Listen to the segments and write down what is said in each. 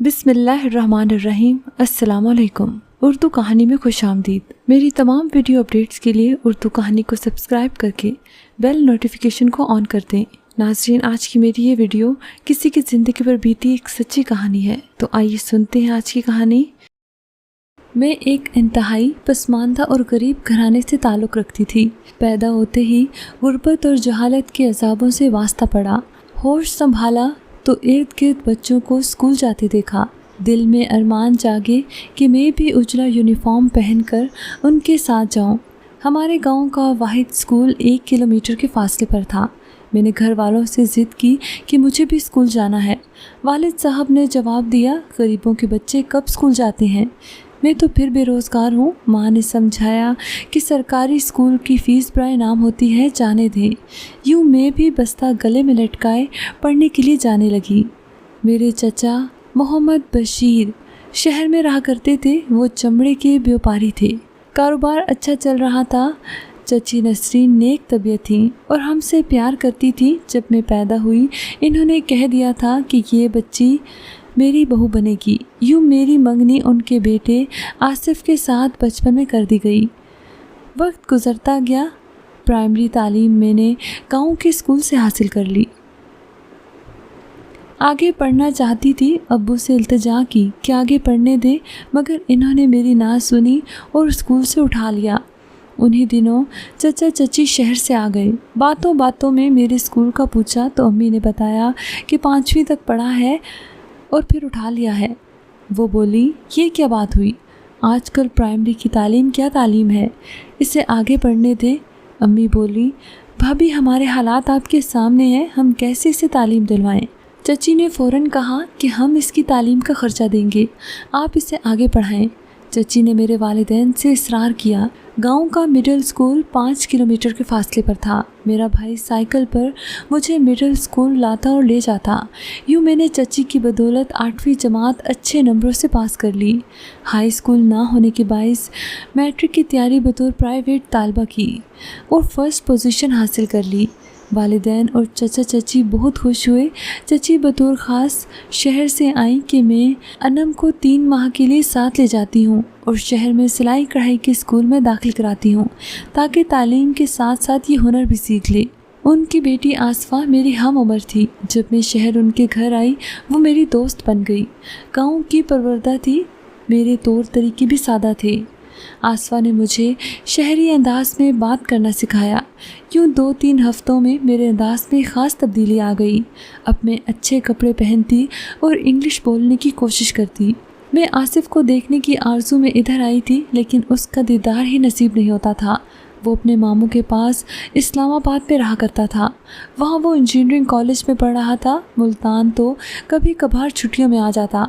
بسم اللہ الرحمن الرحیم۔ السلام علیکم۔ اردو کہانی میں خوش آمدید۔ میری تمام ویڈیو اپڈیٹس کے لیے اردو کہانی کو سبسکرائب کر کے بیل نوٹیفیکیشن کو آن کر دیں۔ ناظرین، آج کی میری یہ ویڈیو کسی کی زندگی پر بیتی ایک سچی کہانی ہے، تو آئیے سنتے ہیں آج کی کہانی۔ میں ایک انتہائی پسماندہ اور غریب گھرانے سے تعلق رکھتی تھی۔ پیدا ہوتے ہی غربت اور جہالت کے عذابوں سے واسطہ پڑا۔ ہوش سنبھالا تو ارد گرد بچوں کو اسکول جاتے دیکھا۔ دل میں ارمان جاگے کہ میں بھی اجلا یونیفارم پہن کر ان کے ساتھ جاؤں۔ ہمارے گاؤں کا واحد اسکول 1 کلومیٹر کے فاصلے پر تھا۔ میں نے گھر والوں سے ضد کی کہ مجھے بھی اسکول جانا ہے۔ والد صاحب نے جواب دیا، غریبوں کے بچے کب اسکول جاتے ہیں؟ میں تو پھر بے روزگار ہوں۔ ماں نے سمجھایا کہ سرکاری اسکول کی فیس برائے نام ہوتی ہے، جانے دیں۔ یوں میں بھی بستہ گلے میں لٹکائے پڑھنے کے لیے جانے لگی۔ میرے چچا محمد بشیر شہر میں رہا کرتے تھے۔ وہ چمڑے کے بیوپاری تھے۔ کاروبار اچھا چل رہا تھا۔ چچی نسرین نیک طبیعت تھیں اور ہم سے پیار کرتی تھیں۔ جب میں پیدا ہوئی انہوں نے کہہ دیا تھا کہ یہ بچی میری بہو بنے گی۔ یوں میری منگنی ان کے بیٹے آصف کے ساتھ بچپن میں کر دی گئی۔ وقت گزرتا گیا۔ پرائمری تعلیم میں نے گاؤں کے اسکول سے حاصل کر لی۔ آگے پڑھنا چاہتی تھی۔ ابو سے التجا کی کہ آگے پڑھنے دے، مگر انہوں نے میری نہ سنی اور اسکول سے اٹھا لیا۔ انہی دنوں چچا چچی شہر سے آ گئے۔ باتوں باتوں میں میرے اسکول کا پوچھا تو امی نے بتایا کہ 5ویں تک پڑھا ہے اور پھر اٹھا لیا ہے۔ وہ بولی، یہ کیا بات ہوئی؟ آج کل پرائمری کی تعلیم کیا تعلیم ہے، اسے آگے پڑھنے دے۔ امی بولی، بھابھی ہمارے حالات آپ کے سامنے ہیں، ہم کیسے اسے تعلیم دلوائیں؟ چچی نے فوراً کہا کہ ہم اس کی تعلیم کا خرچہ دیں گے، آپ اسے آگے پڑھائیں۔ چچی نے میرے والدین سے اصرار کیا۔ گاؤں کا مڈل اسکول 5 کلومیٹر کے فاصلے پر تھا۔ میرا بھائی سائیکل پر مجھے مڈل اسکول لاتا اور لے جاتا۔ یوں میں نے چچی کی بدولت 8ویں جماعت اچھے نمبروں سے پاس کر لی۔ ہائی اسکول نہ ہونے کے باعث میٹرک کی تیاری بطور پرائیویٹ طالبہ کی اور فرسٹ پوزیشن حاصل کر لی۔ والدین اور چچا چچی بہت خوش ہوئے۔ چچی بطور خاص شہر سے آئیں کہ میں انم کو 3 ماہ کے لیے ساتھ لے جاتی ہوں اور شہر میں سلائی کڑھائی کے اسکول میں داخل کراتی ہوں تاکہ تعلیم کے ساتھ ساتھ یہ ہنر بھی سیکھ لے۔ ان کی بیٹی آصفہ میری ہم عمر تھی۔ جب میں شہر ان کے گھر آئی وہ میری دوست بن گئی۔ گاؤں کی پروردہ تھی، میرے طور طریقے بھی سادہ تھے۔ آصفہ نے مجھے شہری انداز میں بات کرنا سکھایا۔ یوں 2-3 ہفتوں میں میرے انداز میں خاص تبدیلی آ گئی۔ اب میں اچھے کپڑے پہنتی اور انگلش بولنے کی کوشش کرتی۔ میں آصف کو دیکھنے کی آرزو میں ادھر آئی تھی، لیکن اس کا دیدار ہی نصیب نہیں ہوتا تھا۔ وہ اپنے ماموں کے پاس اسلام آباد میں رہا کرتا تھا۔ وہاں وہ انجینئرنگ کالج میں پڑھ رہا تھا۔ ملتان تو کبھی کبھار چھٹیوں میں آ جاتا۔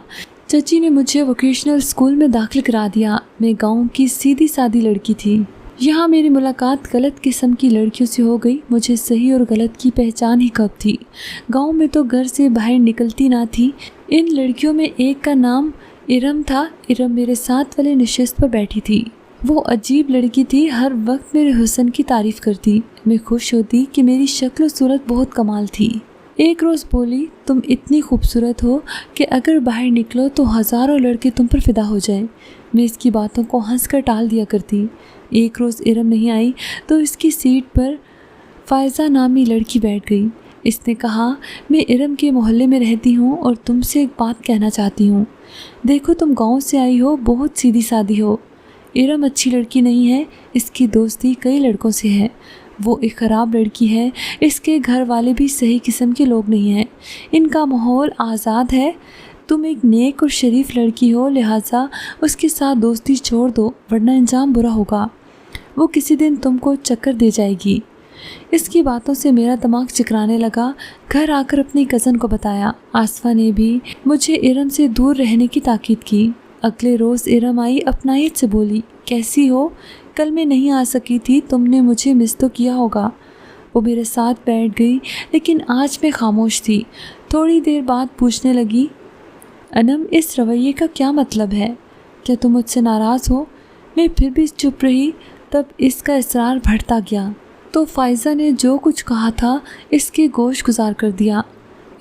چچی نے مجھے ووکیشنل اسکول میں داخل کرا دیا۔ میں گاؤں کی سیدھی سادی لڑکی تھی۔ یہاں میری ملاقات غلط قسم کی لڑکیوں سے ہو گئی۔ مجھے صحیح اور غلط کی پہچان ہی کب تھی؟ گاؤں میں تو گھر سے باہر نکلتی نہ تھی۔ ان لڑکیوں میں ایک کا نام ارم تھا۔ ارم میرے ساتھ والے نشست پر بیٹھی تھی۔ وہ عجیب لڑکی تھی، ہر وقت میرے حسن کی تعریف کرتی۔ میں خوش ہوتی کہ میری شکل و صورت بہت کمال تھی۔ ایک روز بولی، تم اتنی خوبصورت ہو کہ اگر باہر نکلو تو ہزاروں لڑکے تم پر فدا ہو جائیں۔ میں اس کی باتوں کو ہنس کر ٹال دیا کرتی۔ ایک روز ارم نہیں آئی تو اس کی سیٹ پر فائزہ نامی لڑکی بیٹھ گئی۔ اس نے کہا، میں ارم کے محلے میں رہتی ہوں اور تم سے ایک بات کہنا چاہتی ہوں۔ دیکھو تم گاؤں سے آئی ہو، بہت سیدھی سادی ہو۔ ارم اچھی لڑکی نہیں ہے، اس کی دوستی کئی لڑکوں سے ہے۔ وہ ایک خراب لڑکی ہے، اس کے گھر والے بھی صحیح قسم کے لوگ نہیں ہیں، ان کا ماحول آزاد ہے۔ تم ایک نیک اور شریف لڑکی ہو، لہٰذا اس کے ساتھ دوستی چھوڑ دو ورنہ انجام برا ہوگا۔ وہ کسی دن تم کو چکر دے جائے گی۔ اس کی باتوں سے میرا دماغ چکرانے لگا۔ گھر آ کر اپنی کزن کو بتایا۔ آصفہ نے بھی مجھے ارم سے دور رہنے کی تاکید کی۔ اگلے روز ارم آئی، اپنائیت سے بولی، کیسی ہو؟ کل میں نہیں آ سکی تھی، تم نے مجھے مس تو کیا ہوگا۔ وہ میرے ساتھ بیٹھ گئی، لیکن آج میں خاموش تھی۔ تھوڑی دیر بعد پوچھنے لگی، انم اس رویے کا کیا مطلب ہے؟ کیا تم مجھ سے ناراض ہو؟ میں پھر بھی چپ رہی۔ تب اس کا اصرار بڑھتا گیا تو فائزہ نے جو کچھ کہا تھا اس کے گوش گزار کر دیا۔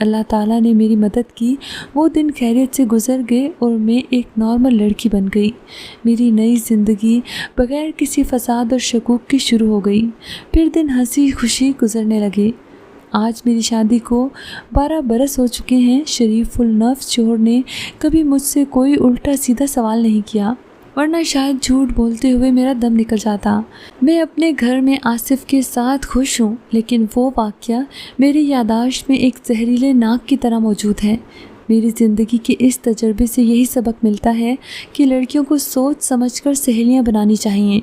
اللہ تعالیٰ نے میری مدد کی، وہ دن خیریت سے گزر گئے اور میں ایک نارمل لڑکی بن گئی۔ میری نئی زندگی بغیر کسی فساد اور شکوک کی شروع ہو گئی۔ پھر دن ہنسی خوشی گزرنے لگے۔ آج میری شادی کو 12 برس ہو چکے ہیں۔ شریف النفس شوہر نے کبھی مجھ سے کوئی الٹا سیدھا سوال نہیں کیا، ورنہ شاید جھوٹ بولتے ہوئے میرا دم نکل جاتا۔ میں اپنے گھر میں آصف کے ساتھ خوش ہوں، لیکن وہ واقعہ میری یادداشت میں ایک زہریلے ناک کی طرح موجود ہے۔ میری زندگی کے اس تجربے سے یہی سبق ملتا ہے کہ لڑکیوں کو سوچ سمجھ کر سہیلیاں بنانی چاہیے۔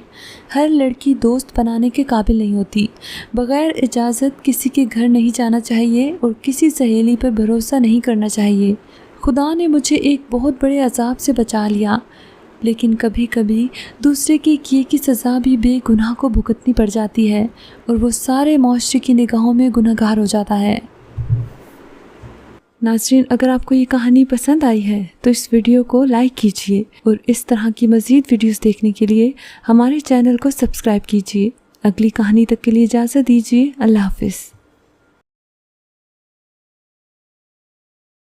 ہر لڑکی دوست بنانے کے قابل نہیں ہوتی۔ بغیر اجازت کسی کے گھر نہیں جانا چاہیے اور کسی سہیلی پر بھروسہ نہیں کرنا چاہیے۔ خدا نے مجھے ایک بہت بڑے عذاب سے بچا لیا، لیکن کبھی کبھی دوسرے کے کیے کی سزا بھی بے گناہ کو بھگتنی پڑ جاتی ہے اور وہ سارے معاشرے کی نگاہوں میں گنہگار ہو جاتا ہے۔ ناظرین، اگر آپ کو یہ کہانی پسند آئی ہے تو اس ویڈیو کو لائک کیجیے اور اس طرح کی مزید ویڈیوز دیکھنے کے لیے ہمارے چینل کو سبسکرائب کیجیے۔ اگلی کہانی تک کے لیے اجازت دیجیے۔ اللہ حافظ۔